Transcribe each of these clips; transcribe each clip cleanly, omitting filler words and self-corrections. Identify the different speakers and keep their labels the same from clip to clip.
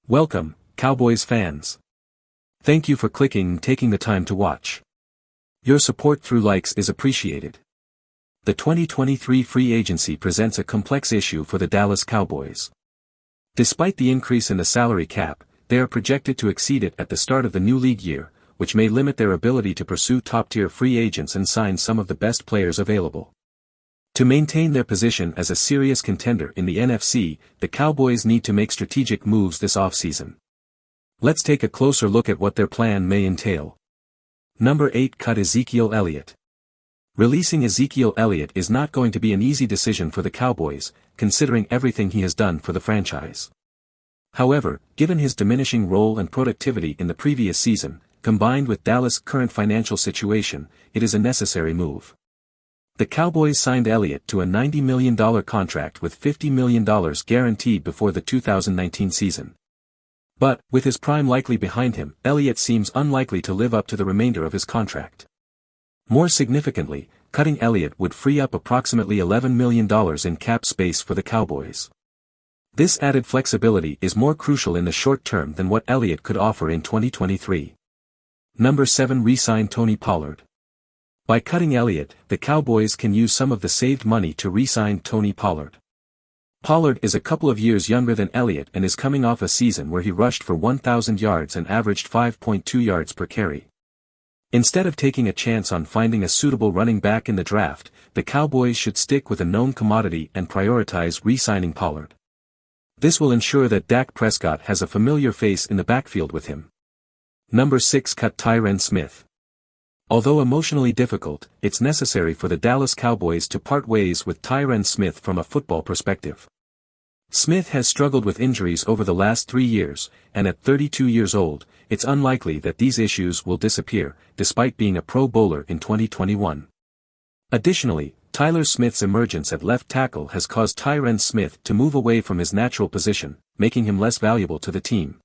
Speaker 1: Welcome, Cowboys fans. Thank you for clicking and taking the time to watch. Your support through likes is appreciated. The 2023 free agency presents a complex issue for the Dallas Cowboys. Despite the increase in the salary cap, they are projected to exceed it at the start of the new league year, which may limit their ability to pursue top-tier free agents and sign some of the best players available. To maintain their position as a serious contender in the NFC, the Cowboys need to make strategic moves this offseason. Let's take a closer look at what their plan may entail. Number 8. Cut Ezekiel Elliott. Releasing Ezekiel Elliott is not going to be an easy decision for the Cowboys, considering everything he has done for the franchise. However, given his diminishing role and productivity in the previous season, combined with Dallas' current financial situation, it is a necessary move. The Cowboys signed Elliott to a $90 million contract with $50 million guaranteed before the 2019 season. But, with his prime likely behind him, Elliott seems unlikely to live up to the remainder of his contract. More significantly, cutting Elliott would free up approximately $11 million in cap space for the Cowboys. This added flexibility is more crucial in the short term than what Elliott could offer in 2023. Number 7. Resign Tony Pollard. By cutting Elliott, the Cowboys can use some of the saved money to re-sign Tony Pollard. Pollard is a couple of years younger than Elliott and is coming off a season where he rushed for 1,000 yards and averaged 5.2 yards per carry. Instead of taking a chance on finding a suitable running back in the draft, the Cowboys should stick with a known commodity and prioritize re-signing Pollard. This will ensure that Dak Prescott has a familiar face in the backfield with him. Number 6. Cut Tyron Smith. Although emotionally difficult, it's necessary for the Dallas Cowboys to part ways with Tyron Smith from a football perspective. Smith has struggled with injuries over the last 3 years, and at 32 years old, it's unlikely that these issues will disappear, despite being a Pro Bowler in 2021. Additionally, Tyler Smith's emergence at left tackle has caused Tyron Smith to move away from his natural position, making him less valuable to the team.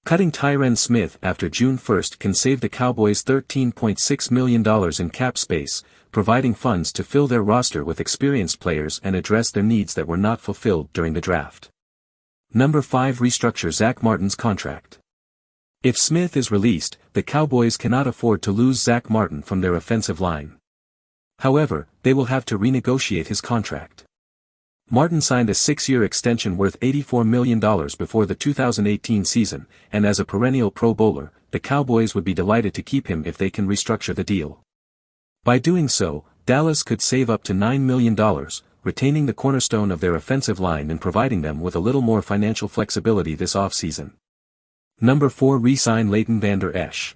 Speaker 1: Cutting Tyron Smith after June 1 can save the Cowboys $13.6 million in cap space, providing funds to fill their roster with experienced players and address their needs that were not fulfilled during the draft. Number 5. Restructure Zack Martins' contract. If Smith is released, the Cowboys cannot afford to lose Zack Martin from their offensive line. However, they will have to renegotiate his contract. Martin signed a 6-year extension worth $84 million before the 2018 season, and as a perennial Pro Bowler, the Cowboys would be delighted to keep him if they can restructure the deal. By doing so, Dallas could save up to $9 million, retaining the cornerstone of their offensive line and providing them with a little more financial flexibility this offseason. Number 4. Resign Leighton Vander Esch.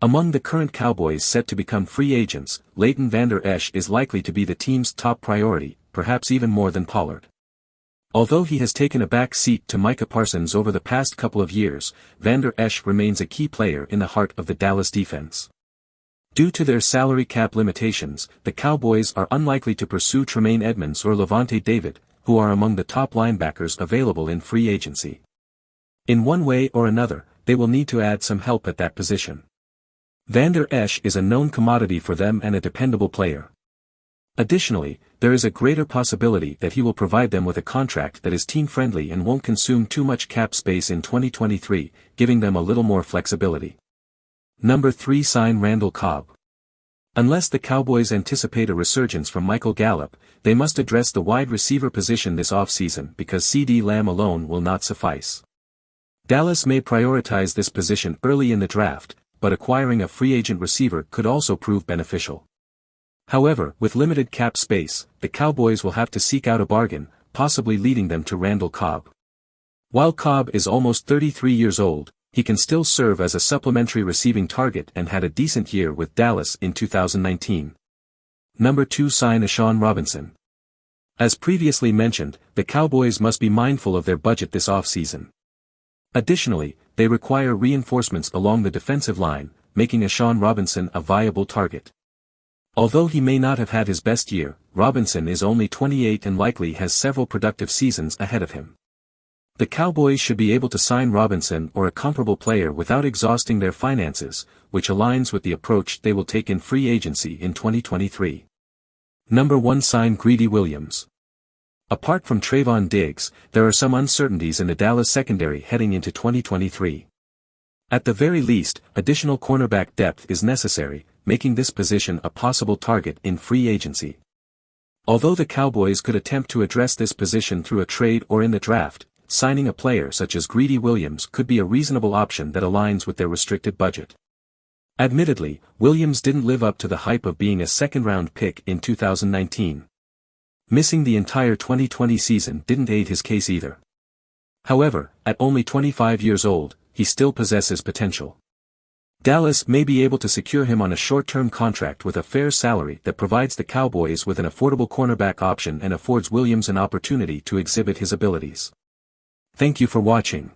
Speaker 1: Among the current Cowboys set to become free agents, Leighton Vander Esch is likely to be the team's top priority, perhaps even more than Pollard. Although he has taken a back seat to Micah Parsons over the past couple of years, Vander Esch remains a key player in the heart of the Dallas defense. Due to their salary cap limitations, the Cowboys are unlikely to pursue Tremaine Edmunds or Levante David, who are among the top linebackers available in free agency. In one way or another, they will need to add some help at that position. Vander Esch is a known commodity for them and a dependable player. Additionally, there is a greater possibility that he will provide them with a contract that is team-friendly and won't consume too much cap space in 2023, giving them a little more flexibility. Number 3. Sign Randall Cobb. Unless the Cowboys anticipate a resurgence from Michael Gallup, they must address the wide receiver position this offseason because CeeDee Lamb alone will not suffice. Dallas may prioritize this position early in the draft, but acquiring a free agent receiver could also prove beneficial. However, with limited cap space, the Cowboys will have to seek out a bargain, possibly leading them to Randall Cobb. While Cobb is almost 33 years old, he can still serve as a supplementary receiving target and had a decent year with Dallas in 2019. Number 2. Sign A'Shawn Robinson. As previously mentioned, the Cowboys must be mindful of their budget this offseason. Additionally, they require reinforcements along the defensive line, making A'Shawn Robinson a viable target. Although he may not have had his best year, Robinson is only 28 and likely has several productive seasons ahead of him. The Cowboys should be able to sign Robinson or a comparable player without exhausting their finances, which aligns with the approach they will take in free agency in 2023. Number 1. Sign Greedy Williams. Apart from Trayvon Diggs, there are some uncertainties in the Dallas secondary heading into 2023. At the very least, additional cornerback depth is necessary, making this position a possible target in free agency. Although the Cowboys could attempt to address this position through a trade or in the draft, signing a player such as Greedy Williams could be a reasonable option that aligns with their restricted budget. Admittedly, Williams didn't live up to the hype of being a second-round pick in 2019. Missing the entire 2020 season didn't aid his case either. However, at only 25 years old, he still possesses potential. Dallas may be able to secure him on a short-term contract with a fair salary that provides the Cowboys with an affordable cornerback option and affords Williams an opportunity to exhibit his abilities. Thank you for watching.